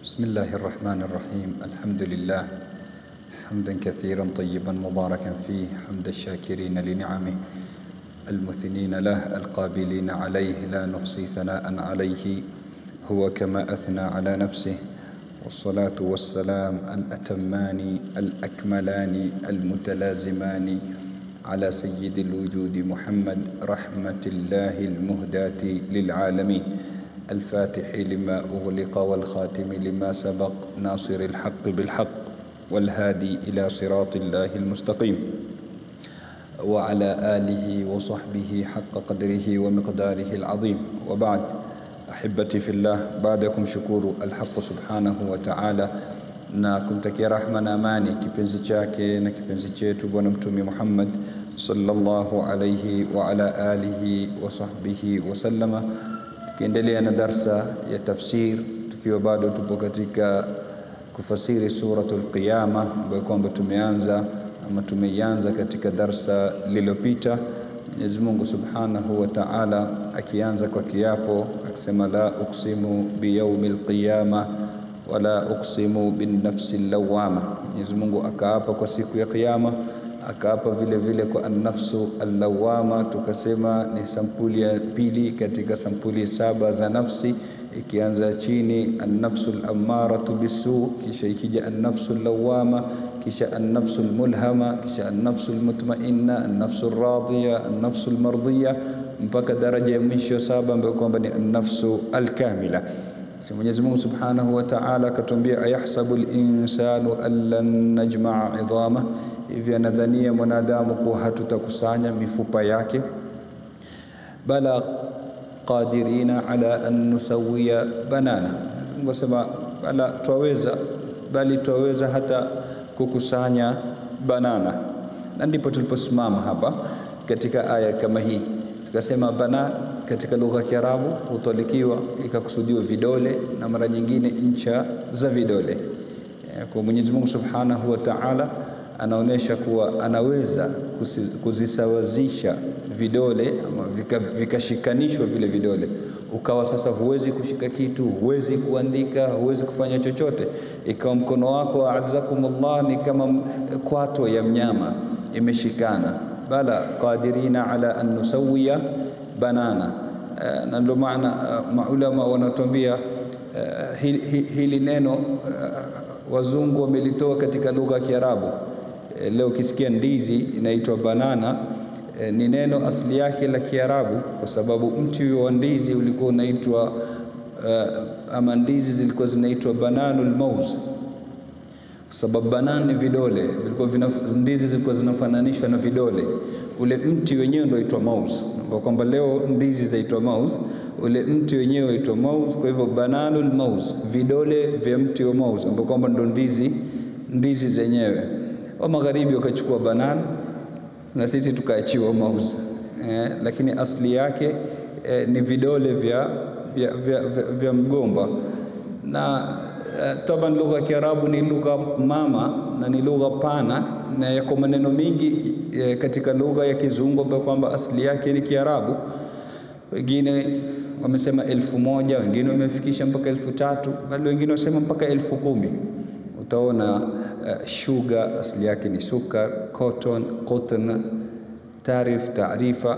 بسم الله الرحمن الرحيم. الحمد لله حمدا كثيرا طيبا مباركا فيه، حمد الشاكرين لنعمه المثنين له القابلين عليه، لا نحصي ثناء عليه هو كما أثنى على نفسه. والصلاة والسلام الأتمان الأكملان المتلازمان على سيد الوجود محمد، رحمة الله المهداة للعالمين، الفاتح لما أغلق والخاتم لما سبق، ناصر الحق بالحق والهادي إلى صراط الله المستقيم، وعلى آله وصحبه حق قدره ومقداره العظيم. وبعد، أحبتي في الله، بعدكم شكور الحق سبحانه وتعالى na kumtakia rahma na amani kipenzi chake na kipenzi chetu Bwana Mtume Muhammad sallallahu alayhi wa ala alihi wa sahbihi wa sallama. Tukiendelea na darsa ya tafsir, tukiwa bado tupo katika kufasiri suratul Qiyama ambayo kwamba tumeianza katika darsa lililopita. Mwenyezi Mungu Subhanahu wa Ta'ala akianza kwa kiapo akisema, la uqsimu biyawmil qiyama wala uqsimu bin nafsil lawama. Mwenyezi Mungu akaapa kwa siku ya Kiyama, akaapa vile vile kwa an-nafsu al-lawama. Tukasema ni sampuli ya pili katika sampuli saba za nafsi, ikianza chini an-nafsu al-ammaratu bisu, kisha ikija an-nafsu al-lawama, kisha an-nafsu al-mulhama, kisha an-nafsu al-mutma'inna, an-nafsu al-radiya, an-nafsu al-mardiyya, mpaka daraja ya mwisho saba ambayo kwamba ni an-nafsu al-kamila. Mwenyezi Mungu Subhanahu wa Ta'ala akatuambia, ayahsabu al-insanu allan najma'a 'idhama, hivi anadhania mwanadamu kuwa hatutakusanya mifupa yake. Bala qadirina ala an nusawiya banana. Mungu asema bala twaweza hata kukusanya banana. Na ndipo tuliposimama hapa katika aya kama hii, tukasema banana katika lugha ya Kiarabu hutolikiwa ikakusudiwa vidole na mara nyingine ncha za vidole. Kwa Mwenyezi Mungu Subhanahu wa Ta'ala anaonesha kuwa anaweza kuzisawazisha vidole ama vikashikanishwa vile vidole, ukawa sasa huwezi kushika kitu, huwezi kuandika, huwezi kufanya chochote, ikawa mkono wako a'azzakumullah ni kama kwato ya mnyama imeshikana. Bala qadirina ala an nusawiya banana. Na ndio maana maulama wanatuambia hili neno wazungu wamelitoa katika lugha ya Kiarabu. Leo ukisikia ndizi inaitwa banana, ni neno asili yake la Kiarabu, kwa sababu mti wa ndizi ulikuwa unaitwa ama ndizi zilikuwa zinaitwa bananul mauz, kwa sababu banana ni vidole, ndizi zilikuwa zinafananishwa na vidole. Ule mti wenyewe ndio uitwa mauz, kwa kwamba leo ndizi zaitwa mauz, ule mti wenyewe uitwa mauz. Kwa hivyo bananul mauz, vidole vya mti wa mauz, ambao kwamba ndio ndizi zenyewe. Wa magharibi wakachukua banana na sisi tukaachiwa mauz, lakini asili yake ni vidole vya mgomba. Na taban lugha ya Kiarabu ni lugha mama na ni lugha pana, na yako maneno mingi katika lugha ya Kizungu ambayo kwamba asili yake ni Kiarabu. Wengine wamesema 1000, wengine wamefikisha mpaka 3000, bali wengine wasema mpaka 10,000. Utaona sugar asili yake ni sukar, cotton, taarifa,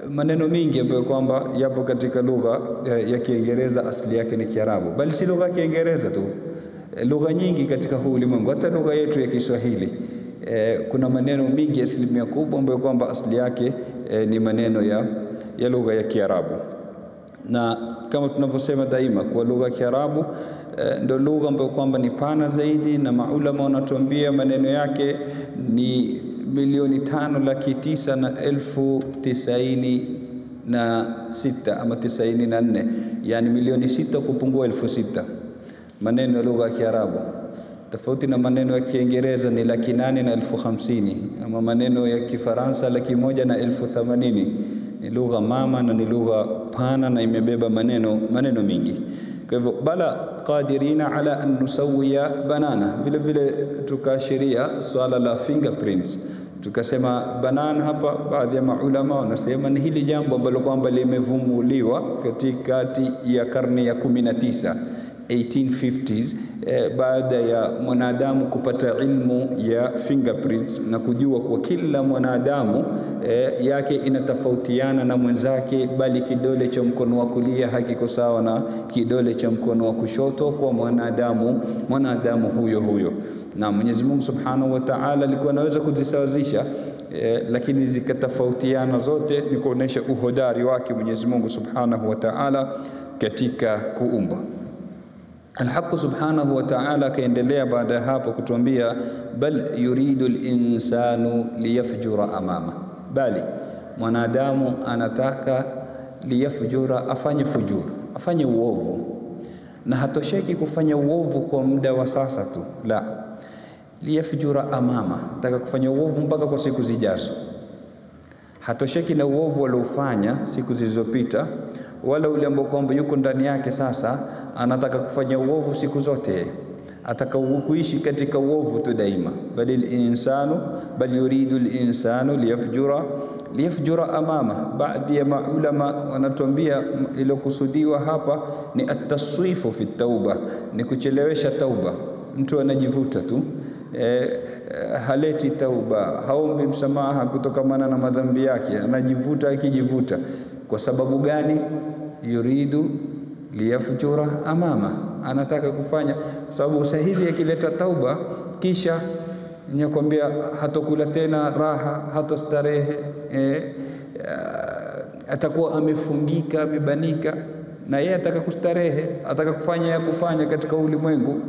maneno mingi ambayo kwamba yapo katika lugha ya Kiingereza asili yake ni Kiarabu. Bali si lugha ya Kiingereza tu, lugha nyingi katika huu ulimwengu, hata lugha yetu ya Kiswahili kuna maneno mingi, asilimia kubwa ambayo kwamba asili yake ni maneno ya lugha ya Kiarabu. Na kama tunavyosema daima kwa lugha ya Kiarabu ndio lugha ambayo kwamba ni pana zaidi, na maulama wanatuambia maneno yake ni 5,996,000 ama 94, yani 6,000,000 kupungua 6,000 maneno ya lugha ya Kiarabu. Tofauti na maneno ya Kiingereza ni 8,50,000, ama maneno ya Kifaransa 1,180,000. Ni lugha mama na ni lugha pana na imebeba maneno mingi. Kwa hivyo bala qadirina ala an nusawiya banana. Vile vile tukashiria swala la fingerprints, tukasema banana hapa, baadhi ya maulama wanasema ni hili jambo ambalo kwamba limevumbuliwa katikati ya karne ya 19 1850s, baada ya mwanadamu kupata ilmu ya fingerprints na kujua kwa kila mwanadamu yake inatofautiana na mwenzake, bali kidole cha mkono wa kulia hakiko sawa na kidole cha mkono wa kushoto kwa mwanadamu huyo. Na Mwenyezi Mungu Subhanahu wa Ta'ala alikuwa anaweza kuzisawazisha, lakini zikatofautiana zote, ni kuonesha uhodari wake Mwenyezi Mungu Subhanahu wa Ta'ala katika kuumba. Al-Haqq Subhanahu wa Ta'ala kaendelea baada ya hapo kutuambia, bal yuridu al-insanu liyafjura amama, bali mwanadamu anataka liyafjura, afanye fujur, afanye uovu. Na hatosheki kufanya uovu kwa muda wa sasa tu, la, liyafjura amama, nataka kufanya uovu mpaka kwa siku zijazo. Hatosheki na uovu aliofanya siku zilizopita, wala ule ambao kwamba yuko ndani yake sasa, anataka kufanya uovu siku zote, ataka kuishi katika uovu tu daima. Bal yuridu al-insanu liyafjura amama. Baadhi ya maulama wanatuambia iliyokusudiwa hapa ni at-taswifu fi tauba, ni kuchelewesha tauba. Mtu anajivuta tu, haleti tauba, haombi msamaha kutokamana na madhambi yake, anajivuta akijivuta. Kwa sababu gani? Yuridu liyafjura amama, anataka kufanya, sababu sahizi akileta tauba kisha ninakwambia hatokula tena raha, hatostarehe, atakuwa amefungika, amebanika, na yeye ataka kustarehe, ataka kufanya ya kufanya katika ulimwengu.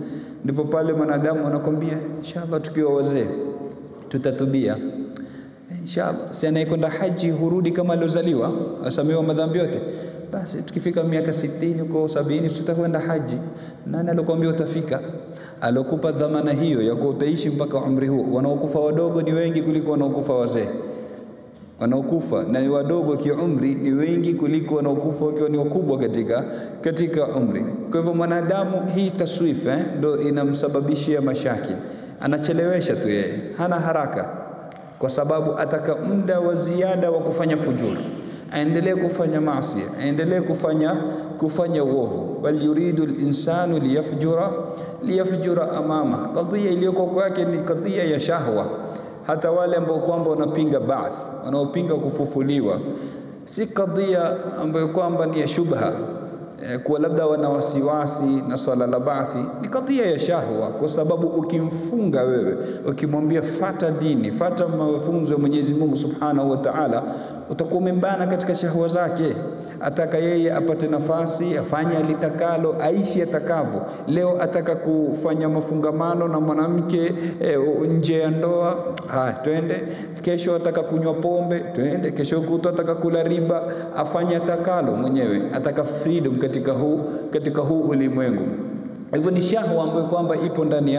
Ndipo pale mwanadamu anakwambia inshallah tukiwa wazee tutatubia, inshallah. Si anayekwenda haji hurudi kama aliozaliwa, asamehewa madhambi yote. Basi tukifika miaka 60 uko 70 tutakwenda haji. Nani alikwambia utafika? Alokupa dhamana hiyo ya kuwa utaishi mpaka umri huo. Wanaokufa wadogo ni wengi kuliko wanaokufa wazee. Wanaokufa na ni wadogo kiumri ni wengi kuliko wanaokufa wakiwa ni wakubwa katika umri. Kwa hivyo mwanadamu hii taswif ndio inamsababishia mashakili. Anachelewesha tu yeye, hana haraka, kwa sababu ataka muda wa ziada wa kufanya fujur, aendelee kufanya maasi, aendelee kufanya uovu. Bal yuridu al-insanu liyafjura amama. Kadhia iliyoko kwake ni kadhia ya shahwa. Hata wale ambao kwamba wanapinga ba'th, wanaopinga kufufuliwa, si kadhia ambayo kwamba ni ya shubha, kwa labda wana wasiwasi na swala la ba'thi, ni kadhia ya shahwa. Kwa sababu ukimfunga wewe, ukimwambia fata dini, fata mafunzo ya Mwenyezi Mungu Subhanahu wa Ta'ala, utakuwa umembana katika shahwa zake. Ataka yeye apate nafasi, afanye alitakalo, aishi atakavyo. Leo ataka kufanya mafungamano na mwanamke nje ya ndoa, twende. Kesho ataka kunywa pombe, twende. Kesho kutwa ataka kula riba, afanye atakalo mwenyewe. Ataka freedom katika huu ulimwengu. Hivyo ni shahwa ambayo kwamba ipo ndani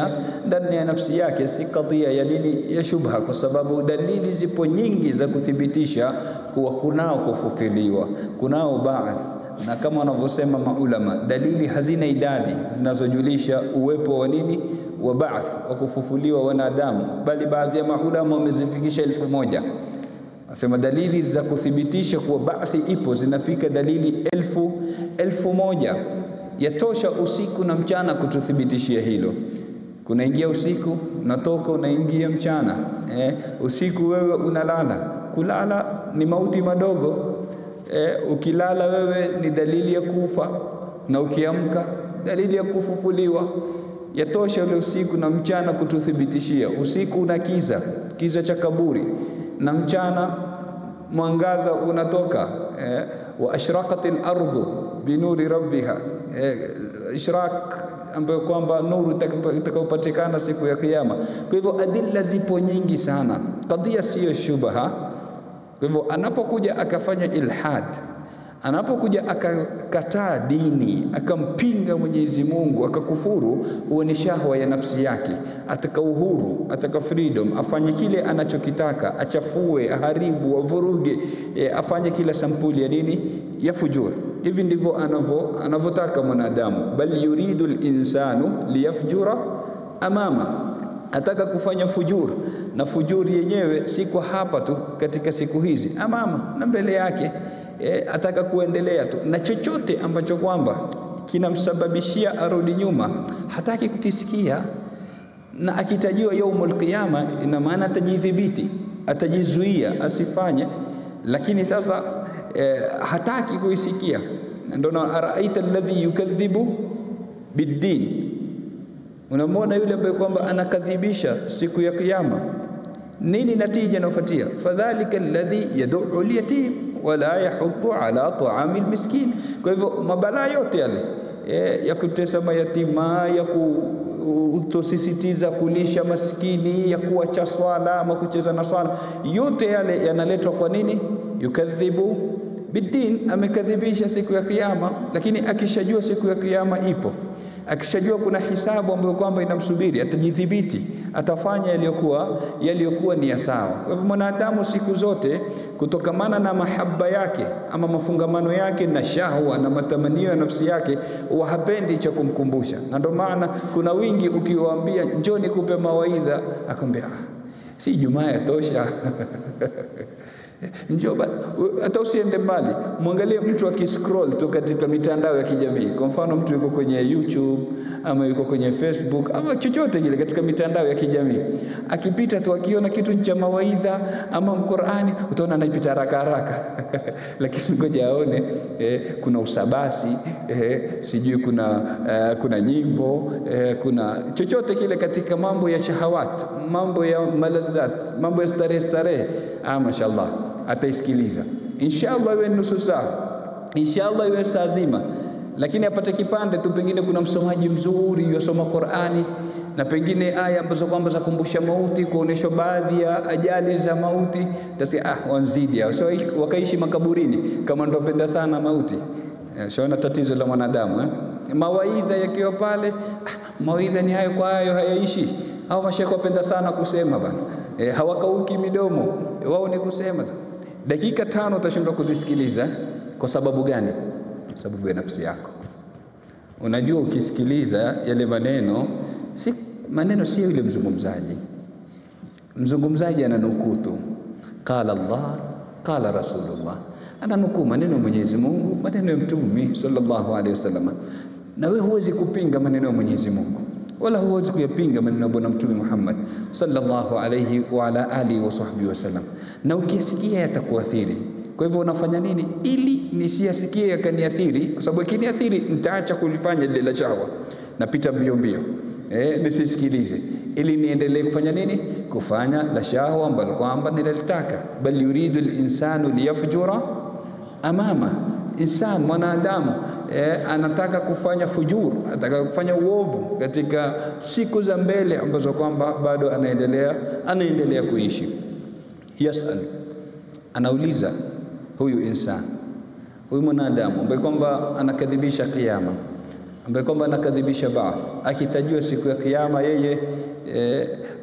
ya nafsi yake, si kadhia ya nini, ya shubha, kwa sababu dalili zipo nyingi za kuthibitisha kuwa kunao kufufuliwa, kunao ba'th. Na kama wanavyosema maulama, dalili hazina idadi zinazojulisha uwepo wa nini, wa ba'th, wa kufufuliwa wanadamu, bali baadhi ya maulama wamezifikisha 1000. Asema dalili za kuthibitisha kuwa ba'thi ipo zinafika dalili 1000. Yatosha usiku na mchana kututhibitishia hilo. Kunaingia usiku, unatoka unaingia mchana. Usiku wewe unalala. Kulala ni mauti madogo. Ukilala wewe ni dalili ya kufa, na ukiamka dalili ya kufufuliwa. Yatosha ule usiku na mchana kututhibitishia. Usiku una kiza cha kaburi, na mchana mwangaza unatoka. Wa ashraqatil ardu binuri rabbiha, ishraq ambayo kwamba nuru itakayopatikana siku ya kiyama. Kwa hivyo adilla zipo nyingi sana, kadhia siyo shubha. Kwa hivyo anapokuja akafanya ilhad, anapokuja akakataa dini, akampinga Mwenyezi Mungu, akakufuru, huwa ni shahwa ya nafsi yake. Ataka uhuru, ataka freedom, afanye kile anachokitaka, achafue, aharibu, avuruge, afanye kila sampuli ya dini ya fujur. Hivi ndivyo anavyotaka mwanadamu. Bal yuridu al-insanu liyafjura amama, ataka kufanya fujur, na fujuri yenyewe si kwa hapa tu katika siku hizi, amama na mbele yake. Ataka kuendelea tu na chochote ambacho kwamba kinamsababishia arudi nyuma, hataki kukisikia. Na akitajiwa yaumul qiyama, ina maana atajidhibiti, atajizuia asifanye, lakini sasa hataki kuisikia. Ndio na araita alladhi yukadhibu biddin, unamwona yule ambaye kwamba anakadhibisha siku ya kiyama. Nini natija inayofuatia? Fadhalika alladhi yad'u al-yatim wala yahuddu ala ta'ami al-miskin. Kwa hivyo mabalaa yote yale ya kutesa mayatima, ya kutosisitiza kulisha maskini, ya kuacha swala ama kucheza na swala, yote yale yanaletwa kwa nini? Yukadhibu biddin, amekadhibisha siku ya kiyama. Lakini akishajua siku ya kiyama ipo, akishajua kuna hisabu ambayo kwamba inamsubiri, atajidhibiti, atafanya yaliyokuwa ni ya sawa. Kwa hivyo mwanadamu siku zote, kutokamana na mahaba yake ama mafungamano yake na shahwa na matamanio ya nafsi yake, hapendi cha kumkumbusha. Na ndio maana kuna wingi ukiwaambia njoo nikupe mawaidha, akwambia si Jumaa yatosha. Njoo hata usiende mbali, muangalie mtu akiscroll tu katika mitandao ya kijamii. Kwa mfano mtu yuko kwenye YouTube ama yuko kwenye Facebook ama chochote kile katika mitandao ya kijamii, akipita tu akiona kitu cha mawaidha ama Qur'ani, utaona anaipita haraka haraka. Lakini ngoja aone kuna usabasi, sijui kuna nyimbo, kuna chochote kile katika mambo ya shahawat, mambo ya maladhat, mambo ya starehe. Mashallah, ataisikiliza. Inshallah iwe nusu saa, inshallah iwe saa zima, lakini apate kipande tu, pengine kuna msomaji mzuri yosoma Qur'ani, na pengine aya ambazo kwamba za kumbusha mauti, kuonesha baadhi ya ajali za mauti. Tasikia wanzidi hao, so wakaishi makaburini kama ndio penda sana mauti. Shaona tatizo la mwanadamu mawaidha yakiwa pale, mawaidha ni hayo kwa hayo hayaishi. Hao mashekhe wapenda sana kusema bana, hawakauki midomo, wao ni kusema tu. Dakika 5 utashindwa kuzisikiliza. Kwa sababu gani? Sababu ya nafsi yako. Unajua ukisikiliza yale maneno, sio yule mzungumzaji ananukuu tu, qala Allah qala Rasulullah, ananukuu maneno ya Mwenyezi Mungu, maneno ya Mtume sallallahu alaihi wasallam. Na wewe huwezi kupinga maneno ya Mwenyezi Mungu, wala huwezi kuyapinga maneno ya Bwana Mtume Muhammad sallallahu alayhi wa ala alihi wa sahbihi wasallam, na ukisikia yatakuathiri. Kwa hivyo unafanya nini ili nisiyasikie yakaniathiri? Kwa sababu ikiniathiri nitaacha kulifanya lile la shahwa, napita mbio nisisikilize, ili niendelee kufanya nini? Kufanya la shahwa ambalo kwamba nilitaka. Bal yuridu al-insanu liyafjura amama, insan mwanadamu anataka kufanya fujur, anataka kufanya uovu katika siku za mbele ambazo kwamba bado anaendelea kuishi. Yasal, anauliza huyu insan, huyu mwanadamu ambaye kwamba anakadhibisha kiyama, ambaye kwamba anakadhibisha baath, akitajua siku ya kiyama yeye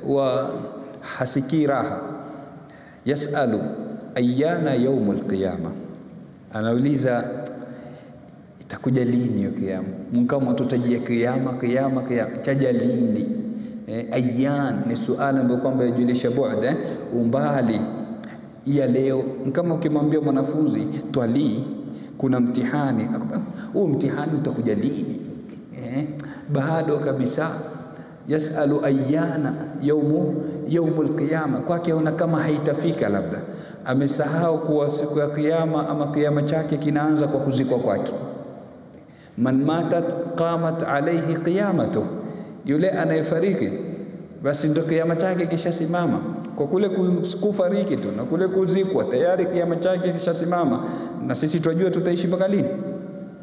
wa hasikii raha. Yasalu ayyana yaumul qiyama, anauliza itakuja lini hiyo kiyama? Kama tutajia kiyama chaja lini? Ayyan ni suala ambalo kwamba yajulisha bu'da, umbali ya leo. Kama ukimwambia mwanafunzi twali kuna mtihani, huu mtihani utakuja lini? Bado kabisa. Yasalu ayyana yaumul qiyama, kwake ona kama haitafika, labda amesahau kuwa siku ya kiyama ama kiyama chake kinaanza kwa kuzikwa kwake. Man matat qamat alayhi qiyamatu, yule anayefariki basi ndio kiyama chake kishasimama. Kwa kule kufariki tu na kule kuzikwa tayari kiyama chake kishasimama. Na sisi tunajua tutaishi mpaka lini.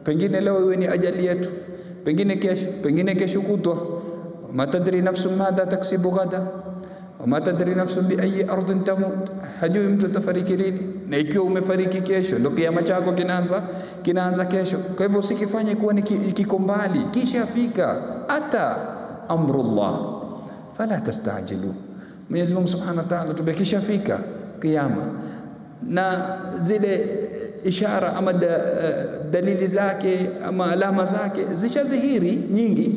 Pengine leo iwe ni ajali yetu, pengine kesho kutwa. Matadri nafsu madha taksibu ghada, wama tadri nafsu bi ayi ardhin tamut, hajui mtu atafariki lini. Na ikiwa umefariki kesho, ndio kiyama chako kinaanza kesho. Kwa hivyo usikifanye kuwa ni kiko mbali, kisha fika. Ata amrullah fala tastajilu, Mwenyezi Mungu Subhanahu wa Ta'ala tubekisha fika kiyama, na zile ishara ama dalili zake ama alama zake zishadhihiri nyingi,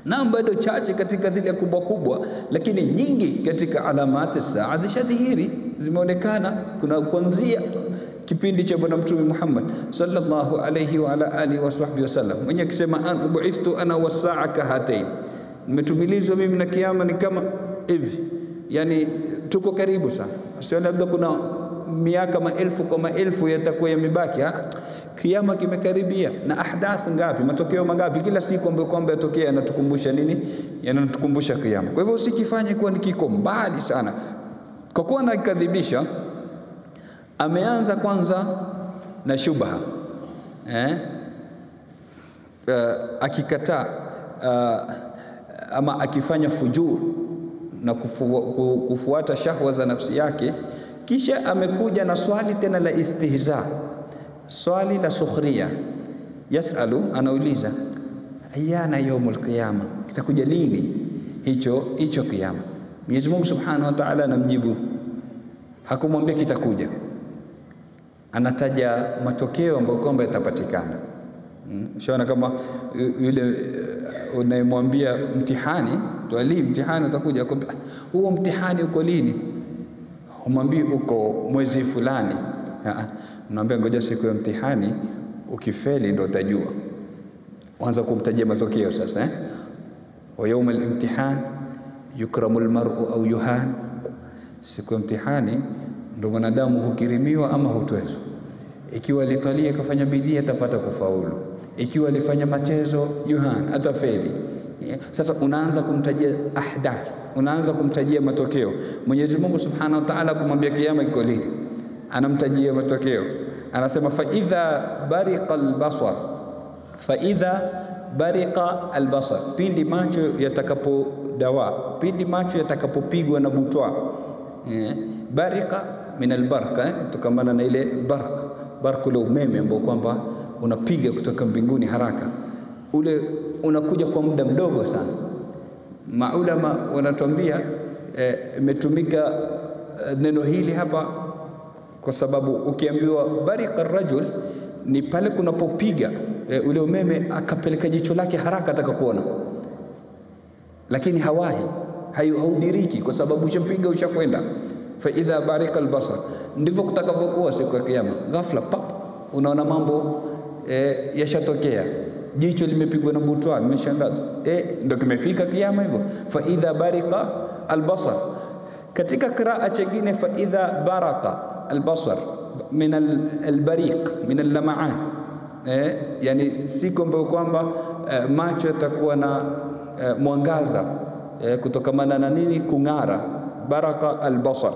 na bado chache katika zile kubwa, lakini nyingi katika alamati saa zishadhihiri, zimeonekana. Kuna kuanzia kipindi cha bwana mtume Muhammad sallallahu alayhi wa ala alihi wa sahbihi wasallam, mwenye akisema bu'ithtu ana wasaa kahatain, nimetumilizwa mimi na kiyama ni kama hivi. Yani tuko karibu sana, sio labda kuna miaka maelfu kwa maelfu yatakuwa yamebaki. Kiyama kimekaribia. Na ahdath ngapi, matokeo mangapi kila siku ambayo kwamba yatokea yanatukumbusha nini? Yanatukumbusha kiyama. Kwa hivyo usikifanye kuwa ni kiko mbali sana. Kwa kuwa anakadhibisha, ameanza kwanza na shubha, akikataa ama akifanya fujur na kufuata shahwa za nafsi yake, kisha amekuja na swali tena la istihza, swali la sukhria. Yasalu, anauliza ayana yaumul qiyama, kitakuja lini hicho kiyama? Mwenyezi Mungu Subhanahu wa Ta'ala anamjibu, hakumwambia kitakuja, anataja matokeo ambayo kwamba yatapatikana. Ushaona kama yule unayemwambia mtihani, twali mtihani utakuja, akwambia huo mtihani uko lini? Humwambii uko mwezi fulani. Unaambia ngoja siku ya mtihani ukifeli ndio utajua. Anza kumtajia matokeo sasa, wa yawm al-imtihan yukramu al-mar'u au yuhan, siku ya mtihani ndio mwanadamu hukirimiwa ama hutwezwa. Ikiwa alitalia kafanya bidii atapata kufaulu, ikiwa alifanya machezo yuhan atafeli. Sasa unaanza kumtajia ahdath, unaanza kumtajia matokeo. Mwenyezi Mungu Subhanahu wa Ta'ala kumwambia kiyama iko lini, anamtajia matokeo. Anasema fa idha bariqa al-basar, fa idha bariqa al-basar, pindi macho yatakapodawa, pindi macho yatakapopigwa na butwa. Bariqa min al-barqa, tukamana na ile barq ule umeme ambao kwamba unapiga kutoka mbinguni haraka, ule unakuja kwa muda mdogo sana. Maulama wanatuambia imetumika neno hili hapa kwa sababu ukiambiwa bariqa ar-rajul ni pale kunapopiga ule umeme akapeleka jicho lake haraka atakapoona, lakini haudiriki kwa sababu ushampiga ushakwenda. Fa idha bariqa al-basar, ndivyo kutakavyokuwa siku ya kiyama. Ghafla pap, unaona mambo yashatokea, jicho limepigwa na butwa, limeshangaza, ndio kimefika kiyama hivyo. Fa idha bariqa al-basar. Katika qiraa chingine fa idha baraqa al-basar min al-bariq min al-lam'an, yani siku ambayo kwamba macho yatakuwa na mwangaza kutokamana na nini? Kung'ara. Baraka al-basar.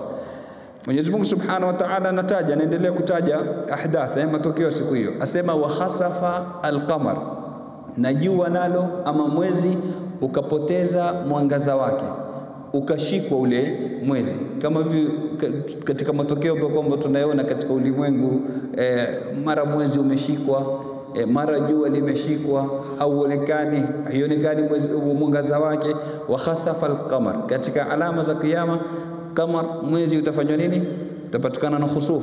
Mwenyezi Mungu Subhanahu wa Ta'ala anataja, anaendelea kutaja ahdath, matokeo siku hiyo. Asema wa khasafa al-qamar, na jua nalo ama mwezi ukapoteza mwangaza wake, ukashikwa ule mwezi. Kama katika matokeo kwamba tunayoona katika ulimwengu, mara mwezi umeshikwa, mara jua limeshikwa, hauonekani, haionekani mwangaza wake. Wa khasafa al-qamar, katika alama za kiyama, kama mwezi utafanywa nini? Utapatikana na khusuf,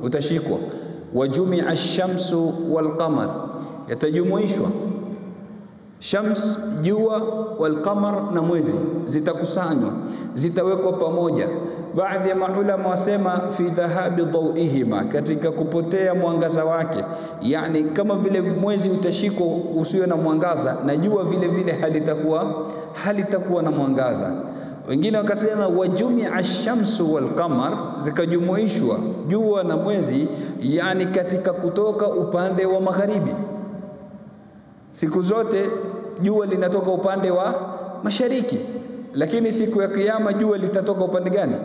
utashikwa. Wa jumi'a ash-shamsu wal-qamar, yatajumuishwa shams, jua, wal-qamar, na mwezi zitakusanywa, zitawekwa pamoja. Baadhi ya maulama wasema fi dhahabi dawihima, katika kupotea mwangaza wake. Yani kama vile mwezi utashikwa usiwe na mwangaza, na jua vile vile halitakuwa na mwangaza. Wengine wakasema wajumia ash-shamsu wal-qamar, zikajumuishwa jua na mwezi, yani katika kutoka upande wa magharibi. Siku zote jua linatoka upande wa mashariki, lakini siku ya kiyama jua litatoka upande gani?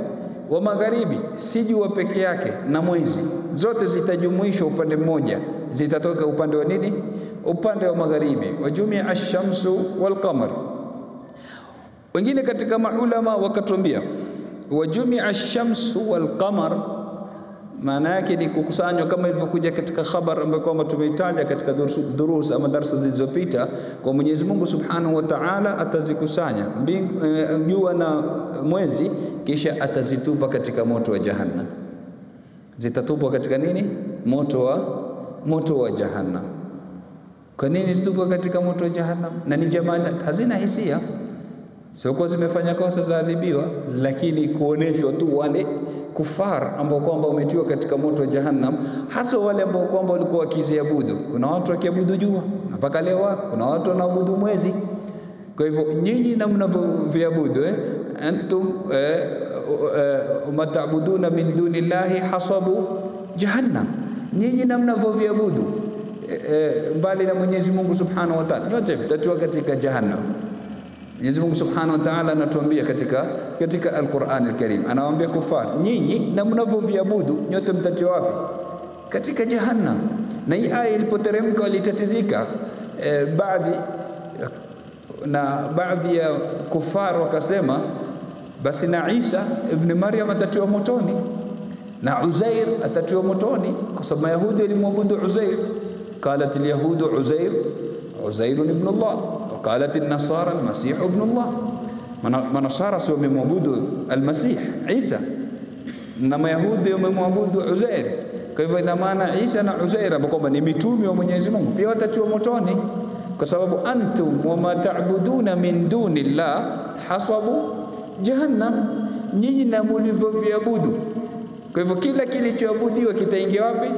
Wa magharibi. Si jua peke yake na mwezi, zote zitajumuishwa upande mmoja, zitatoka upande wa nini? Upande wa magharibi. Wajumia ash-shamsu wal-qamar. Wengine katika maulama wakatuambia wajumia ash-shamsu wal-qamar, maana yake ni kukusanywa, kama ilivyokuja katika khabar ambayo kwamba tumeitaja katika durus ama darasa zilizopita, kwa Mwenyezi Mungu Subhanahu wa Ta'ala atazikusanya jua na mwezi, kisha atazitupa katika moto wa Jahannam. Zitatupwa katika nini? Moto wa Jahannam. Kwa nini zitupwa katika moto wa Jahannam? Na ni jamaa hazina hisia. sio kwa zimefanya kosa zaadhibiwa, lakini kuoneshwa tu wale kufar ambao kwamba umetiwa katika moto wa jahannam, hasa wale ambao kwamba walikuwa wakiziabudu. Kuna watu wakiabudu jua na mpaka leo wako, kuna watu wanaabudu mwezi. Kwa hivyo nyinyi na mnavyoviabudu antum matabuduna min dunillahi hasabu jahannam, nyinyi na mnavyoviabudu mbali na Mwenyezi Mungu Subhanahu wa Ta'ala, nyote mtatiwa katika jahannam. Mwenyezi Mungu Subhanahu wa Ta'ala anatuambia katika Al-Qur'an Al-Karim, anawaambia kufar, nyinyi na mnavyoviabudu nyote mtatiwa wapi? Katika jahannam. Na hii aya ilipoteremka walitatizika baadhi ya kufar wakasema, basi na Isa ibn Maryam atatiwa motoni na Uzair atatiwa motoni, kwa sababu Yahudi walimwabudu Uzair. Qalat al-yahud Uzair ibn Allah, wa qalat an-nasara al-masih ibn Allah. Manasara sio wamemwabudu al-Masih Isa, na Mayahudi wamemwabudu Uzair. Kwa hivyo ina maana Isa na Uzair ambao ni mitume wa Mwenyezi Mungu pia watatiwa motoni, kwa sababu antum wa ma ta'buduna min dunillah hasabu jahannam, nyinyi na mlivyoviabudu. Kwa hivyo kila kilichoabudiwa kitaingia wapi?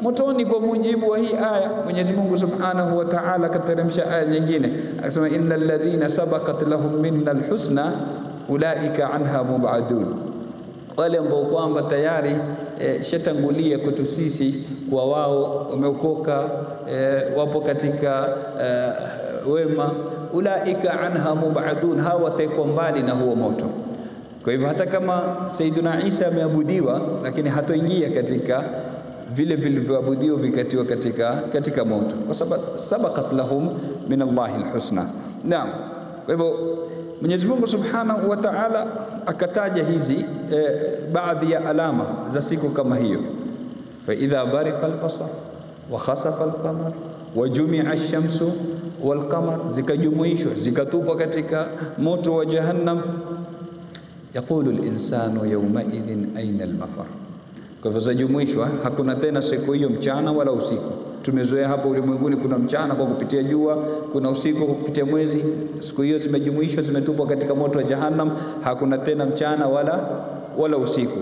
Motoni, kwa mujibu wa hii aya. Mwenyezi Mungu Subhanahu wa Ta'ala kateremsha aya nyingine akasema, innal ladhina sabaqat lahum minnal husna ulaika anha mub'adun, wale ambao kwamba tayari shatangulia kwetu sisi kwa wao wameokoka, wapo katika wema, ulaika anha mub'adun, hawa watakuwa mbali na huo moto. Kwa hivyo hata kama Sayyiduna Isa ameabudiwa, lakini hatoingia katika vile vilivyoabudiwa vikatiwa katika moto, kwa sababu sabaqat lahum min Allahil husna. Naam. Kwa hivyo Mwenyezi Mungu Subhanahu wa Ta'ala akataja hizi baadhi ya alama za siku kama hiyo, fa idha bariqa al-basar wa khasafa al-qamar wa jumi'a ash-shamsu wal-qamar, zikajumuishwa zikatupwa katika moto wa jahannam. Yaqulu al-insanu yawma idhin aina al-mafar. Kwa hivyo zajumuishwa, hakuna tena siku hiyo mchana wala usiku. Tumezoea hapo ulimwenguni kuna mchana kwa kupitia jua, kuna usiku kwa kupitia mwezi. Siku hiyo zimejumuishwa, zimetupwa katika moto wa jahannam, hakuna tena mchana wala usiku.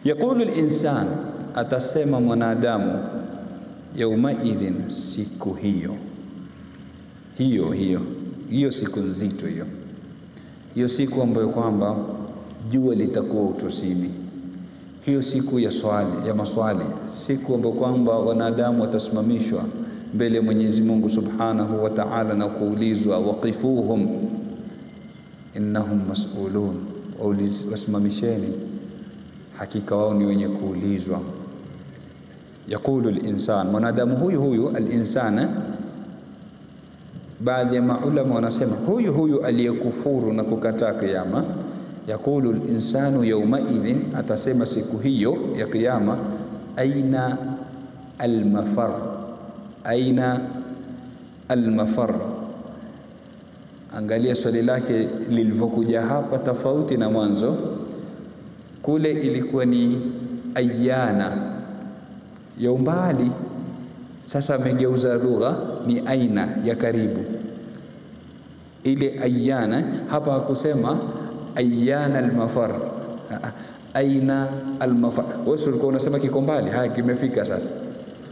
Yaqulu al-insan, atasema mwanadamu, yawma idhin, siku hiyo siku nzito hiyo siku ambayo kwamba jua litakuwa utosini, hiyo siku ya maswali, siku ambayo kwamba wanadamu watasimamishwa mbele ya Mwenyezi Mungu Subhanahu wa Ta'ala na kuulizwa, waqifuhum innahum mas'ulun, wasimamisheni, hakika wao ni wenye kuulizwa. Yaqulu al-insan, mwanadamu huyu al-insana, baadhi ya maulama wanasema huyu aliyekufuru na kukataa kiyama. Yaqulu al-insanu yawma idhin, atasema siku hiyo ya kiyama, aina al-mafar. Angalia swali lake lilivyokuja hapa tofauti na mwanzo. Kule ilikuwa ni ayana ya umbali, sasa amegeuza lugha ni aina ya karibu. Ile ayana hapa hakusema ayana al-mafar, aina al-mafar. Wewe ulikuwa unasema kiko mbali, haya kimefika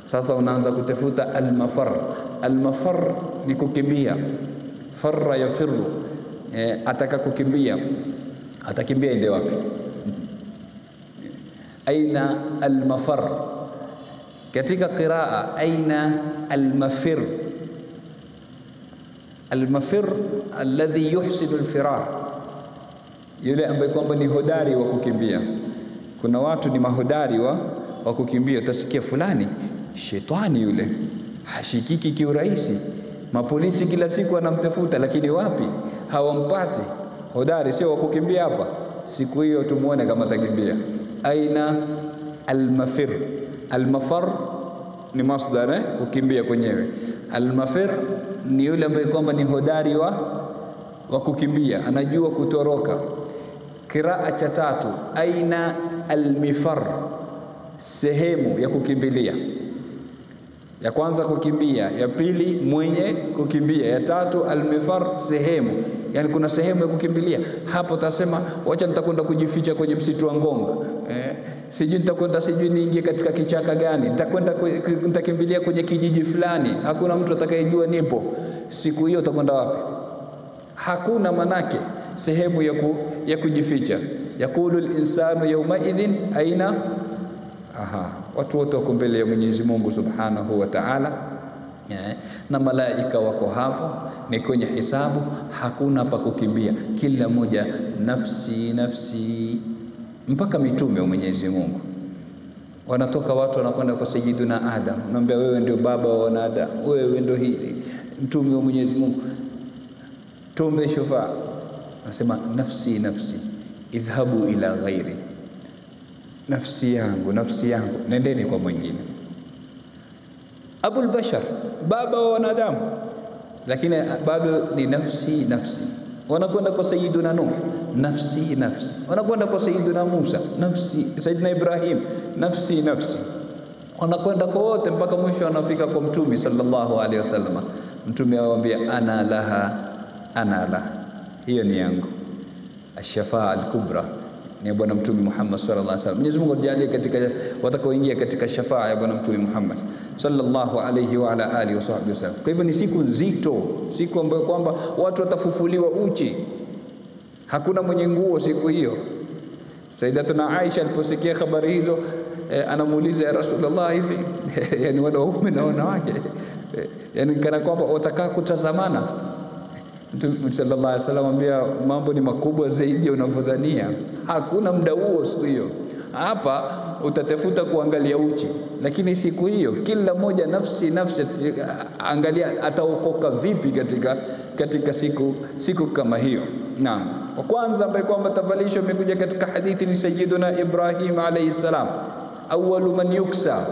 sasa unaanza kutafuta al-mafar. Al-mafar ni kukimbia, farra yafirru, ataka kukimbia, atakimbia ende wapi? Aina al-mafar. Katika qiraa aina al-mafir, al-mafir alladhi yuhsinu al-firar, yule ambaye kwamba ni hodari wa kukimbia. Kuna watu ni mahodari wa kukimbia, utasikia fulani shetani yule hashikiki kiurahisi, mapolisi kila siku wanamtafuta, lakini wapi hawampati. Hodari sio wa kukimbia hapa, siku hiyo tumuone kama atakimbia. Aina al-mafir. Al-mafar ni masdar, kukimbia kwenyewe. Al-mafir ni yule ambaye kwamba ni hodari wa kukimbia, anajua kutoroka. Kiraa cha tatu, aina al-mifar, sehemu ya kukimbilia. Ya kwanza kukimbia, ya pili mwenye kukimbia, ya tatu almifar, sehemu. Yani kuna sehemu ya kukimbilia. Hapo utasema wacha nitakwenda kujificha kwenye msitu wa Ngonga. Sijui nitakwenda, sijui niingie katika kichaka gani. Nitakimbilia kwenye kijiji fulani. Hakuna mtu atakayejua nipo. Siku hiyo utakwenda wapi? Hakuna manake sehemu ya kujificha. Yaqulu al-insanu yawma idhin aina. Watu wote wako mbele ya Mwenyezi Mungu Subhanahu wa Ta'ala. Na malaika wako hapo, ni kwenye hisabu, hakuna pa kukimbia. Kila moja nafsi nafsi, mpaka mitume wa Mwenyezi Mungu wanatoka, watu wanakwenda kwa Sayyiduna Adam, anamwambia wewe ndio baba wa wanadamu, wewe ndio hili mtume wa Mwenyezi Mungu, tuombe shufaa. Anasema nafsi nafsi, idhhabu ila ghairi, nafsi yangu nafsi yangu, nendeni kwa mwingine. Abul Bashar, baba wa wanadamu, lakini bado ni nafsi nafsi. Wanakwenda kwa Sayyiduna Nuh, nafsi nafsi. Wanakwenda kwa Sayyiduna Musa, nafsi. Sayyidina Ibrahim, nafsi nafsi. Wanakwenda kwa wote mpaka mwisho wanafika kwa Mtume sallallahu alaihi wasallam. Mtume awaambia ana laha ana laha, hiyo ni yangu. Ash-shafaa al-kubra ni Bwana Mtume Muhammad sallallahu alaihi wasallam. Mwenyezi Mungu ajalie katika watakaoingia katika shafaa ya Bwana Mtume Muhammad sallallahu alaihi wa ala alihi wasallam. Kwa hivyo ni siku nzito, siku ambayo kwamba watu watafufuliwa uchi, hakuna mwenye nguo siku hiyo. Sayyidatuna Aisha aliposikia habari hizo, anamuuliza ya Rasulullah, hivi yani wanaume na wanawake yani kana kwamba watakaa kutazamana? Mtume sallallahu alaihi wasallam ambia mambo ni makubwa zaidi ya unavyodhania. Hakuna muda huo siku hiyo. Hapa utatafuta kuangalia uchi, lakini siku hiyo kila moja nafsi nafsi, angalia ataokoka vipi katika siku kama hiyo. Naam, wa kwanza ambaye kwamba tavalisho imekuja katika hadithi ni Sayyiduna Ibrahim alayhi salam, awwalu man yuksa,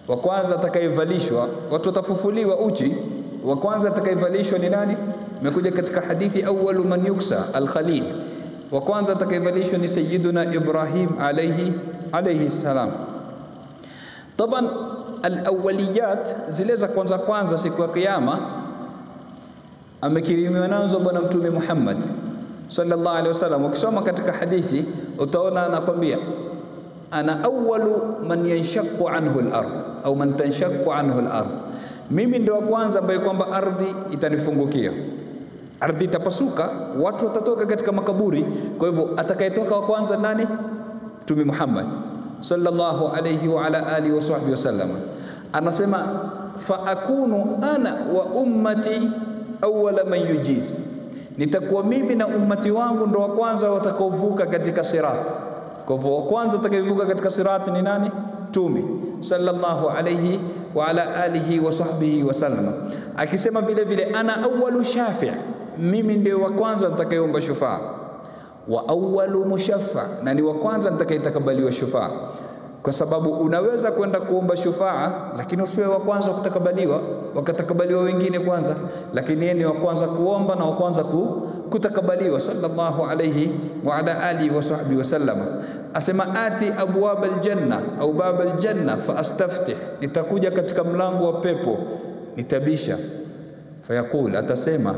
wa kwanza atakayevalishwa, watu watafufuliwa uchi, wa kwanza atakayevalishwa ni nani? Imekuja katika hadithi awwalu man yuksa al-Khalil, wa kwanza atakayevalishwa ni Sayyiduna Ibrahim alayhi salam. Taban al-awwaliyat zile za kwanza siku ya kiyama amekirimiwa nazo Bwana Mtume Muhammad sallallahu alaihi wasallam. Ukisoma katika hadithi utaona anakwambia ana awwalu man yanshaqqu anhu al-ard au man tanshaqqu anhu al-ard, mimi ndio wa kwanza ambaye kwamba ardhi itanifungukia, ardhi itapasuka, watu watatoka katika makaburi. Kwa hivyo atakayetoka wa kwanza nani? Mtume Muhammad sallallahu alayhi wa ala alihi wa sahbihi wasallam. Anasema fa akunu ana wa ummati awwala man yujiz, nitakuwa mimi na ummati wangu ndio wa kwanza watakaovuka katika sirat. Kwa hivyo wa kwanza atakayevuka katika sirat ni nani? Mtume sallallahu alayhi wa ala alihi wa sahbihi wasallam. Akisema vile vile ana awwalu shafi', mimi ndio wa kwanza nitakayeomba shufaa, wa awwalu mushaffa, na ni wa kwanza nitakayetakabaliwa shufaa. Kwa sababu unaweza kwenda kuomba shufaa lakini usiwe wa kwanza kutakabaliwa, wakatakabaliwa wengine kwanza, lakini yeye ni wa kwanza kuomba na wa kwanza kutakabaliwa sallallahu alayhi wa ala alihi wa sahbihi wasallam. Asema ati abwab aljanna au bab aljanna fa astaftih, nitakuja katika mlango wa pepo nitabisha. Fayaqul, atasema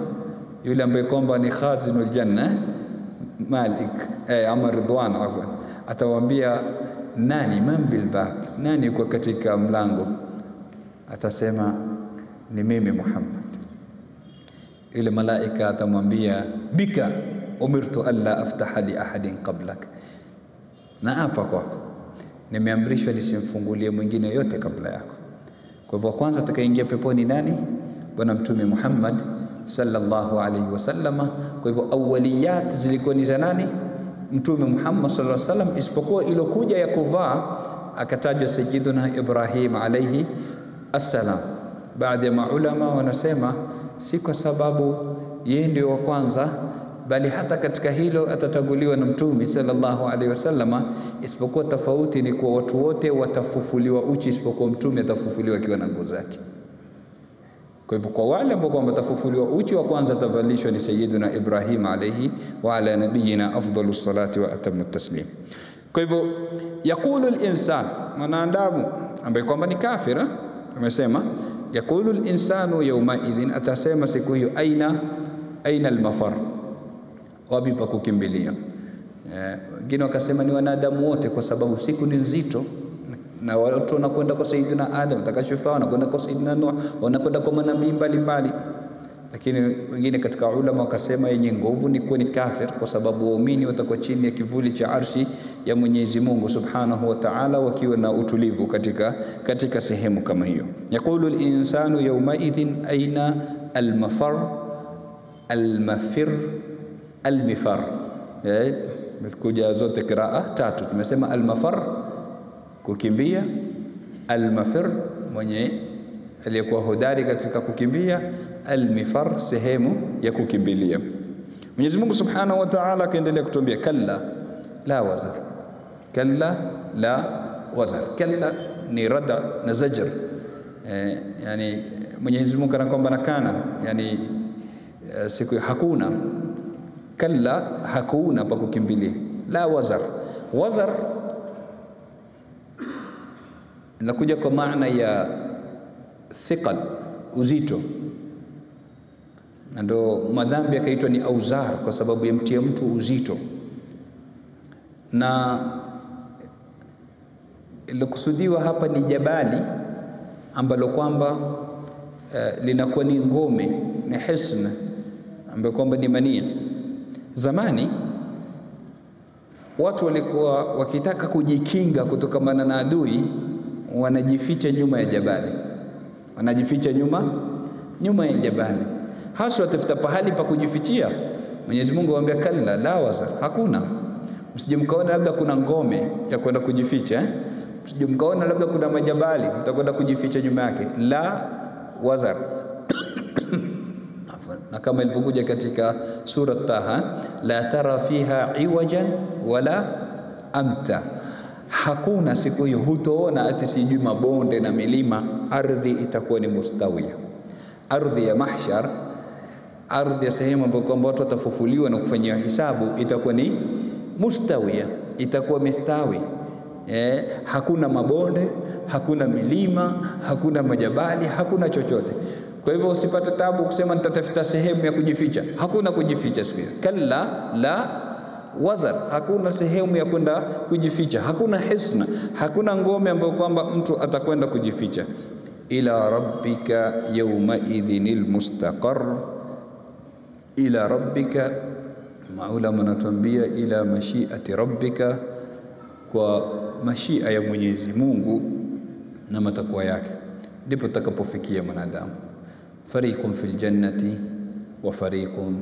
yule ambaye kwamba ni khazinul janna Malik Amr Ridwan afwan, atawaambia nani man bil bab, nani yuko katika mlango? Atasema ni mimi Muhammad. Yule malaika atamwambia bika umirtu alla aftaha li ahadin qablak, na hapa kwako nimeamrishwa nisimfungulie mwingine yote kabla yako. Kwa hivyo kwanza atakayeingia peponi nani? Bwana Mtume Muhammad sallallahu alaihi wasallam. Kwa hivyo awaliyat zilikuwa ni za nani? Mtume Muhammad sallallahu alaihi wasallam, isipokuwa ilokuja ya kuvaa akatajwa Sayyiduna Ibrahim alaihi assalam. Baadhi ya maulama wanasema si kwa sababu yeye ndio wa kwanza, bali hata katika hilo atatanguliwa na Mtume sallallahu alaihi wasallam, isipokuwa tofauti ni kwa watu wote watafufuliwa uchi, isipokuwa Mtume atafufuliwa akiwa na nguo zake. Kwa hivyo kwa wale ambao kwamba watafufuliwa uchi, wa kwanza atavalishwa ni Sayyiduna Ibrahim alayhi wa ala nabiyina afdalus salati wa atammu taslim. Kwa hivyo yaqulu al-insan, mwanadamu ambaye kwamba ni kafira, tumesema yaqulu al-insanu yawma idhin, atasema siku hiyo aina al-mafar, wapi pa kukimbilia. Wengine wakasema ni wanadamu wote, kwa sababu siku ni nzito na watu wanakwenda kwa Sayyidina Adam, watakashufa wanakwenda kwa Sayyidina Nuh, wanakwenda kwa manabii mbalimbali. Lakini wengine katika ulama wakasema yenye nguvu ni kuwa ni kafir, kwa sababu waumini watakuwa chini ya kivuli cha arshi ya Mwenyezi Mungu Subhanahu wa Ta'ala, wakiwa na utulivu katika sehemu kama hiyo. Yaqulu al-insanu yawma idhin aina al-mafar al-mafir al-mifar. Kuja zote qiraa tatu. Tumesema al-mafar kukimbia, al-mafir mwenye aliyekuwa hodari katika kukimbia, al-mifar sehemu ya kukimbilia. Mwenyezi Mungu Subhanahu wa Ta'ala akaendelea kutuambia kalla la wazar, kalla la wazar. Kalla ni rada na zajr, yani Mwenyezi Mungu kana kwamba nakana, yani siku hakuna, kalla hakuna pa kukimbilia. La wazar, wazar inakuja kwa maana ya thiqal, uzito, na ndo madhambi yakaitwa ni auzar kwa sababu yamtia mtu uzito. Na ilokusudiwa hapa ni jabali ambalo kwamba linakuwa ni ngome, ni hisna ambayo kwamba ni mania. Zamani watu walikuwa wakitaka kujikinga kutokana na adui, wanajificha nyuma ya jabali, wanajificha nyuma ya jabali, hasa watafuta pahali pa kujifichia. Mwenyezi Mungu anamwambia kalla la wazar, hakuna. Msije mkaona labda kuna ngome ya kwenda kujificha, msije mkaona labda kuna majabali mtakwenda kujificha nyuma yake. La wazar. Na kama ilivyokuja katika sura Taha, la tara fiha iwajan wala amta, hakuna siku hiyo hutoona ati sijui mabonde na milima, ardhi itakuwa ni mustawia. Ardhi ya mahshar, ardhi ya sehemu ambapo kwamba watu watafufuliwa na kufanyia hisabu, itakuwa ni mustawia, itakuwa mistawi. Hakuna mabonde, hakuna milima, hakuna majabali, hakuna chochote. Kwa hivyo usipate tabu kusema nitatafuta sehemu ya kujificha. Hakuna kujificha siku hiyo. Kalla la wazar, hakuna sehemu ya kwenda kujificha, hakuna hisna, hakuna ngome ambayo kwamba mtu atakwenda kujificha. Ila rabbika yawma idhinil mustaqar, ila rabbika, maulama natuambia ila mashiati rabbika, kwa mashia ya Mwenyezi Mungu na matakwa yake ndipo takapofikia mwanadamu. Fariqun fil jannati wa fariqun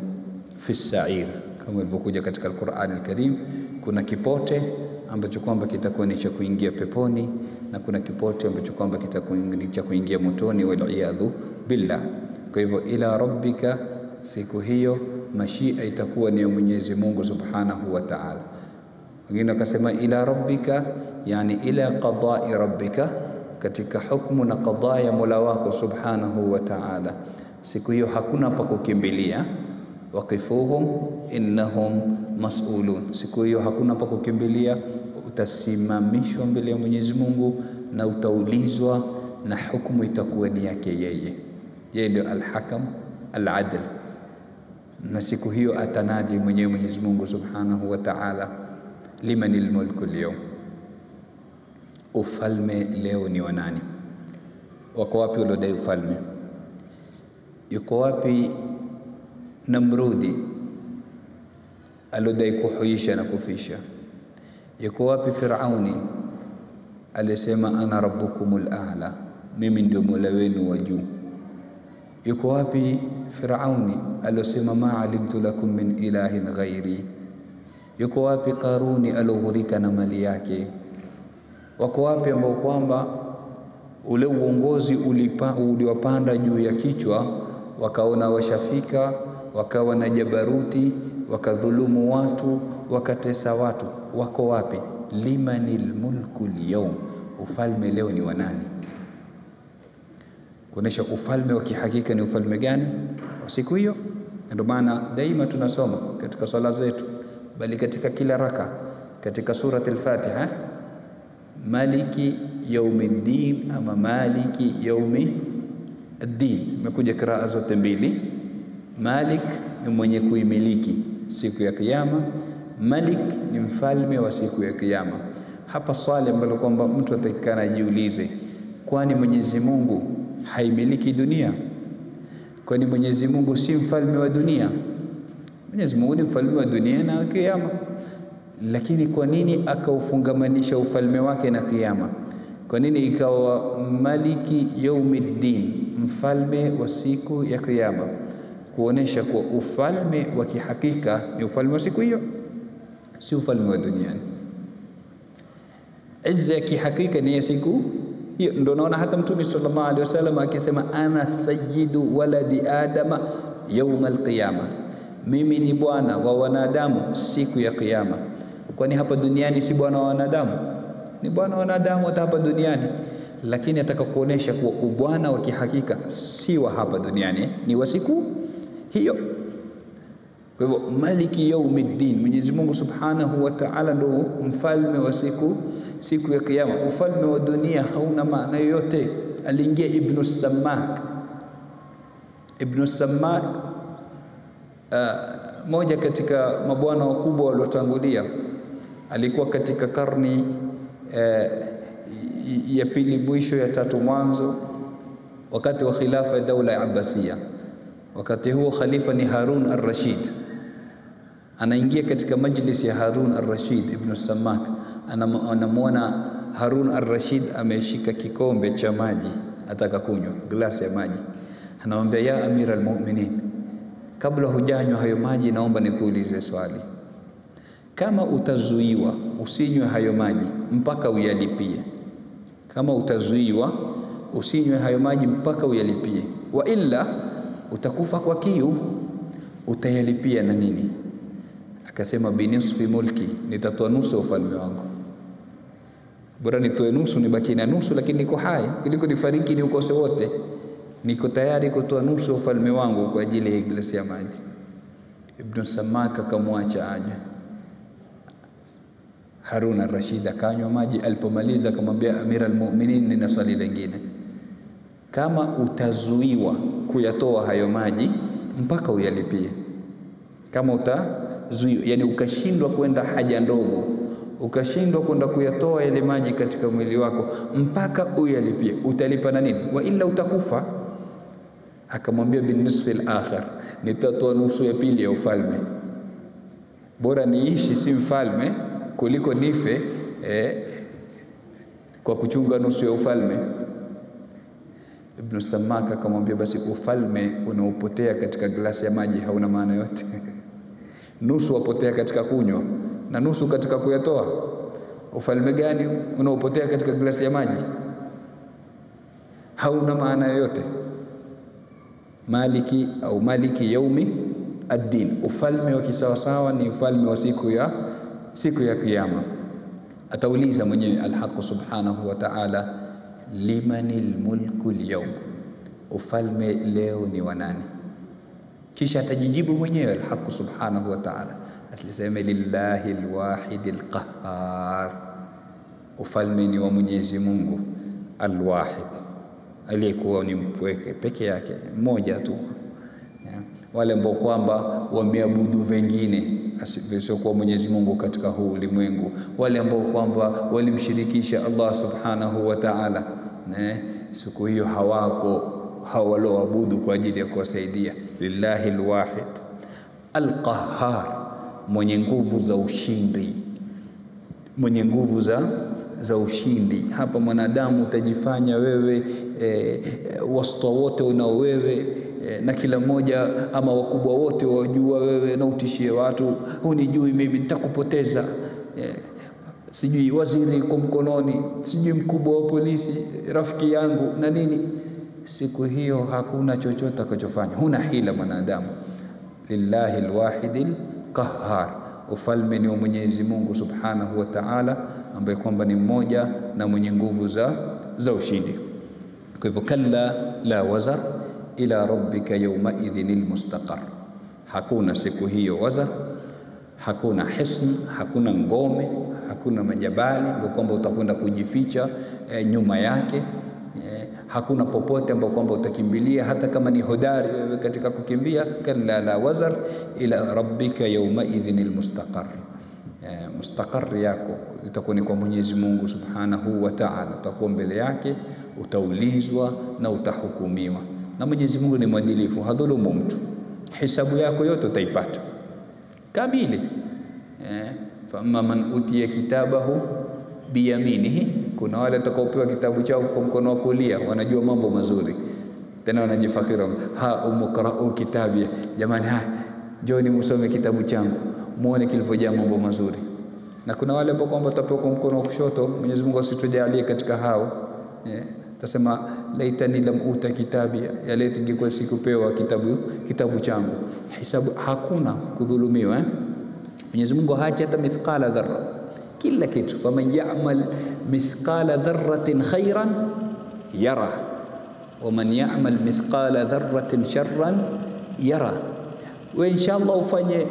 fis sa'ir, kama ilivyokuja katika Al-Qur'an Al-Karim. Kuna kipote ambacho kwamba kitakuwa ni cha kuingia peponi, na kuna kipote ambacho kwamba kitakuwa ni cha kuingia motoni, wal iyadhu billah. Kwa hivyo ila rabbika, siku hiyo mashia itakuwa ni ya Mwenyezi Mungu Subhanahu wa Ta'ala. Wengine wakasema ila rabbika, yani ila qada'i rabbika, katika hukumu na qada ya Mola wako Subhanahu wa Ta'ala. Siku hiyo hakuna pa kukimbilia, waqifuhum innahum mas'ulun. Siku hiyo hakuna pa kukimbilia, utasimamishwa mbele ya Mwenyezi Mungu na utaulizwa, na hukumu itakuwa ni yake yeye. Yeye ndio al-Hakam al-Adl. Na siku hiyo atanadi mwenyewe Mwenyezi Mungu Subhanahu wa Ta'ala, limanil mulku al-yawm, ufalme leo ni wa nani? Wako wapi waliodai ufalme? Yuko wapi Namrudi alodai kuhuisha na kufisha? Yuko wapi Firauni alisema ana rabbukumul a'la, mimi ndio mola wenu wa juu? Yuko wapi Firauni alosema ma alimtu lakum min ilahin ghairi? Yuko wapi Karuni aloghurika na mali yake? Wako wapi ambao kwamba ule uongozi uliwapanda juu ya kichwa, wakaona washafika, wakawa na jabaruti, wakadhulumu watu, wakatesa watu? Wako wapi? Limanil mulku al-yawm, ufalme leo ni wa nani? Kuonesha ufalme wa kihakika ni ufalme gani wa siku hiyo. Ndio maana daima tunasoma katika swala zetu, bali katika kila raka katika surati al-Fatiha, maliki yaumiddin ama maliki yaumiddin. Imekuja qiraa zote mbili. Malik ni mwenye kuimiliki siku ya kiyama, Malik ni mfalme wa siku ya kiyama. Hapa swali ambalo kwamba mtu atakikana ajiulize, kwani Mwenyezi Mungu haimiliki dunia? Kwani Mwenyezi Mungu si mfalme wa dunia? Mwenyezi Mungu ni mfalme wa dunia na kiyama. Lakini kwa nini akaufungamanisha ufalme wake na kiyama? Kwa nini ikawa maliki yaumiddin, mfalme wa siku ya kiyama? Kuonesha kuwa ufalme wa kihakika ni ufalme wa siku hiyo, si ufalme wa duniani. Izza ya kihakika ni ya siku hiyo. Ndio naona hata Mtume sallallahu alaihi wasallam akisema ana sayyidu waladi adama yawm alqiyama, mimi ni bwana wa wanadamu siku ya kiyama. Kwani hapa duniani si bwana wa wanadamu? Ni bwana wa wanadamu hata hapa duniani, lakini ataka kuonesha kuwa ubwana wa kihakika si wa hapa duniani, ni wa siku hiyo. Kwa hivyo maliki yaumiddin, Mwenyezi Mungu Subhanahu wa Ta'ala ndo mfalme wa siku ya kiyama. Ufalme wa dunia hauna maana yoyote. Aliingia Ibn Sammak. Ibn Sammak moja katika mabwana wakubwa waliotangulia, alikuwa katika karni ya pili mwisho ya tatu mwanzo, wakati wa khilafa ya daula ya Abbasiya. Wakati huo khalifa ni Harun al-Rashid. Anaingia katika majlis ya Harun al-Rashid. Ibn Sammak anamwona Harun al-Rashid ameshika kikombe cha maji, ataka kunywa glasi ya maji. Anamwambia, ya Amir al-Mu'minin, kabla hujanywa hayo maji naomba nikuulize swali. Kama utazuiwa usinywe hayo maji mpaka uyalipie, kama utazuiwa usinywe hayo maji mpaka uyalipie, wa illa utakufa kwa kiu, utayalipia na nini? Akasema, binisfi mulki, nitatoa nusu ufalme wangu. Bora nitoe nusu nibaki na nusu, lakini niko hai, kuliko nifariki ni ukose wote. Niko tayari kutoa nusu ufalme wangu kwa ajili ya glasi ya maji. Ibn Sammak akamwacha aje. Harun al-Rashid akanywa maji. Alipomaliza akamwambia, Amir al-Mu'minin, nina swali lingine. Kama utazuiwa kuyatoa hayo maji mpaka uyalipie, kama utazuiwa, yani ukashindwa kwenda haja ndogo, ukashindwa kwenda kuyatoa yale maji katika mwili wako mpaka uyalipie, utalipa na nini? Wa illa utakufa. Akamwambia, bin nisfi al-akhir, nitatoa nusu ya pili ya ufalme. Bora niishi si mfalme kuliko nife kwa kuchunga nusu ya ufalme. Ibn Sammak akamwambia, basi ufalme unaopotea katika glasi ya maji hauna maana yote. Nusu wapotea katika kunywa na nusu katika kuyatoa. Ufalme gani unaopotea katika glasi ya maji? Hauna maana yoyote. Maliki au maliki yaumi ad-din, ufalme wa kisawasawa ni ufalme wa siku ya kiyama. Atauliza mwenyewe al-Haq subhanahu wa ta'ala, limanil mulku al-yawm, ufalme leo ni wa nani? Kisha atajijibu mwenyewe al-Haq subhanahu wa ta'ala, alisema lillahi al-wahid al-qahhar, ufalme ni wa Mwenyezi Mungu al-wahid, aliyekuwa ni mpweke peke yake, mmoja tu. Wale ambao kwamba wameabudu wengine asiyokuwa Mwenyezi Mungu katika huu ulimwengu, wale ambao kwamba walimshirikisha Allah subhanahu wa ta'ala, siku hiyo hawaloabudu kwa ajili ya kuwasaidia. Lillahi alwahid alqahhar, mwenye nguvu za ushindi, mwenye nguvu za ushindi. Hapa mwanadamu utajifanya wewe wasta wote unao wewe, na kila mmoja ama wakubwa wote wajua wewe, na utishie watu, hunijui mimi nitakupoteza, sijui waziri kwa mkononi, sijui mkubwa wa polisi rafiki yangu na nini. Siku hiyo hakuna chochote atakachofanya, huna hila mwanadamu. Lillahi alwahidil qahhar, ufalme ni wa Mwenyezi Mungu subhanahu wa ta'ala, ambaye kwamba ni mmoja na mwenye nguvu za ushindi. Kwa hivyo, kalla la wazar ila rabbika yawma idhinil mustaqar, hakuna siku hiyo wazar, hakuna hisn, hakuna ngome, hakuna majabali ambapo kwamba utakwenda kujificha nyuma yake. Hakuna popote ambapo kwamba utakimbilia, hata kama ni hodari wewe katika kukimbia. Kalla la wazar ila rabbika yawma idhinil mustaqar. Mustaqar yako itakuwa ni kwa Mwenyezi Mungu Subhanahu wa Ta'ala. Utakuwa mbele yake, utaulizwa na utahukumiwa. Na Mwenyezi Mungu ni mwadilifu, hadhulumu mtu. Hisabu yako yote utaipata kamili. Fa man utiya kitabahu biyaminihi, kuna wale watakaopewa kitabu chao kwa mkono wa kulia, wanajua mambo mazuri, tena wanajifakhira, umqra'u kitabi, jamani, njoni msome kitabu changu muone kilivyojaa mambo mazuri. Na kuna wale ambao kwamba watapewa kwa mkono wa kushoto. Mwenyezi Mungu asitujalie katika hao. Tasema laitani lam uta kitabi, ya laiti ningekuwa sikupewa kitabu changu. Hisabu, hakuna kudhulumiwa. Mwenyezi Mungu haachi hata mithqala dharra, kila kitu. Faman ya'mal mithqala dharratin khairan yara wa man ya'mal mithqala dharratin sharran yara. Wa inshallah ufanye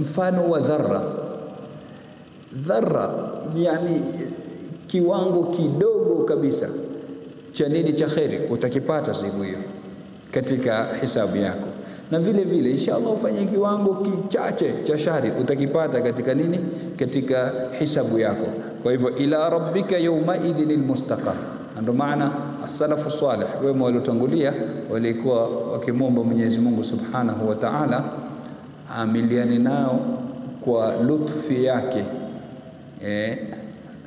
mfano wa dharra. Dharra yani kiwango kidogo kabisa cha nini, cha khairi, utakipata siku hiyo katika hisabu yako. Na vile vile inshallah ufanye kiwango kichache cha shari, utakipata katika nini, katika hisabu yako. Kwa hivyo ila rabbika yawma idhinil mustaqar. Ndio maana as-salafu salih wema waliotangulia walikuwa wakimwomba Mwenyezi Mungu Subhanahu wa Ta'ala amiliane nao kwa lutfi yake,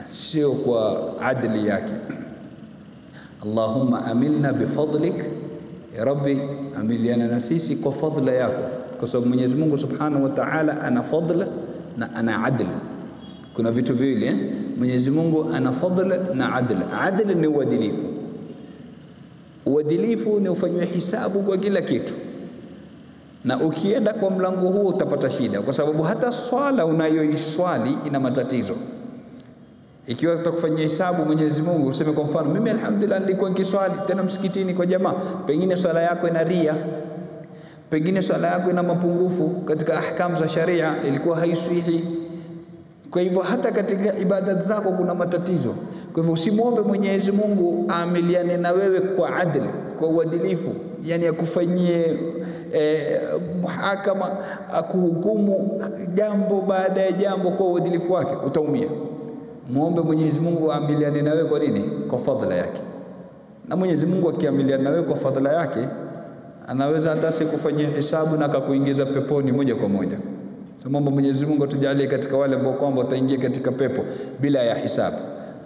sio kwa adli yake. Allahumma amilna bifadlik, ya Rabbi amiliana na sisi kwa fadla yako, kwa sababu Mwenyezi Mungu Subhanahu wa Ta'ala ana fadla na ana adl. Kuna vitu viwili, Mwenyezi Mungu ana fadla na adl. Adl ni uadilifu. Uadilifu ni ufanywe hisabu kwa kila kitu, na ukienda kwa mlango huo utapata shida, kwa sababu hata swala unayoiswali ina matatizo. Ikiwa utakufanyia hisabu Mwenyezi Mungu, useme kwa mfano, mimi alhamdulillah nilikuwa nikiswali tena msikitini kwa jamaa, pengine swala yako ina ria, pengine swala yako ina mapungufu katika ahkamu za sharia, ilikuwa haiswihi. Kwa hivyo hata katika ibada zako kuna matatizo. Kwa hivyo usimwombe Mwenyezi Mungu aamiliane na wewe kwa adli, kwa uadilifu, yani akufanyie muhakama, akuhukumu jambo baada ya jambo kwa uadilifu wake, utaumia. Muombe Mwenyezi Mungu aamiliane na wewe kwa nini? Kwa fadhila yake. Na Mwenyezi Mungu akiamiliana na wewe kwa fadhila yake, anaweza hata sikufanyia hisabu na akakuingiza peponi moja kwa moja. Tumombe Mwenyezi Mungu atujalie katika wale ambao kwamba wataingia katika pepo bila ya hisabu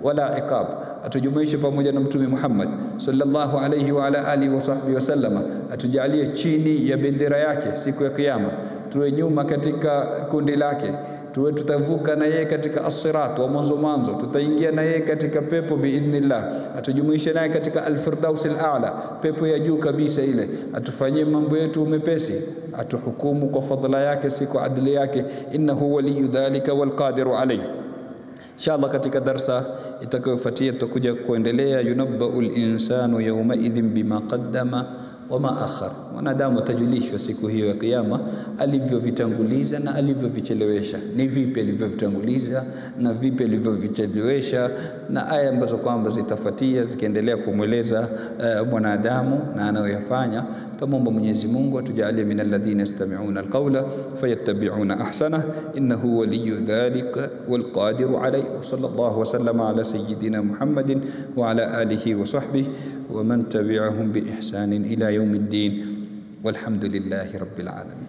wala iqab. Atujumuishe pamoja na Mtume Muhammad sallallahu alayhi wa ala alihi wa sahbihi wasallama, atujalie chini ya bendera yake siku ya kiyama, tuwe nyuma katika kundi lake, tuwe tutavuka na yeye katika as-sirat wa mwanzo, tutaingia na yeye katika pepo biidhnillah. Atujumuishe naye katika al-firdaus al-a'la, pepo ya juu kabisa ile. Atufanyie mambo yetu mepesi, atuhukumu kwa fadhila yake, si kwa adli yake. Innahu waliyu dhalika wal qadiru alayhi. Inshallah katika darsa itakayofuatia tutakuja kuendelea, yunabba'ul insanu yawma idhin bima qaddama wama akhar. Mwanadamu atajulishwa siku hiyo ya kiyama alivyovitanguliza na alivyovichelewesha. Ni vipi alivyovitanguliza na vipi alivyovichelewesha, na aya ambazo kwamba zitafuatia zikiendelea kumweleza mwanadamu na anayoyafanya. Tumomba Mwenyezi Mungu atujalie minal ladhina yastami'una alqawla fayattabi'una ahsana, innahu waliyyu dhalika wal qadiru alayhi. Sallallahu wa sallama ala sayyidina Muhammadin wa ala alihi wa sahbihi wa man tabi'ahum bi ihsanin ila yawmiddin, walhamdulillahi rabbil alamin.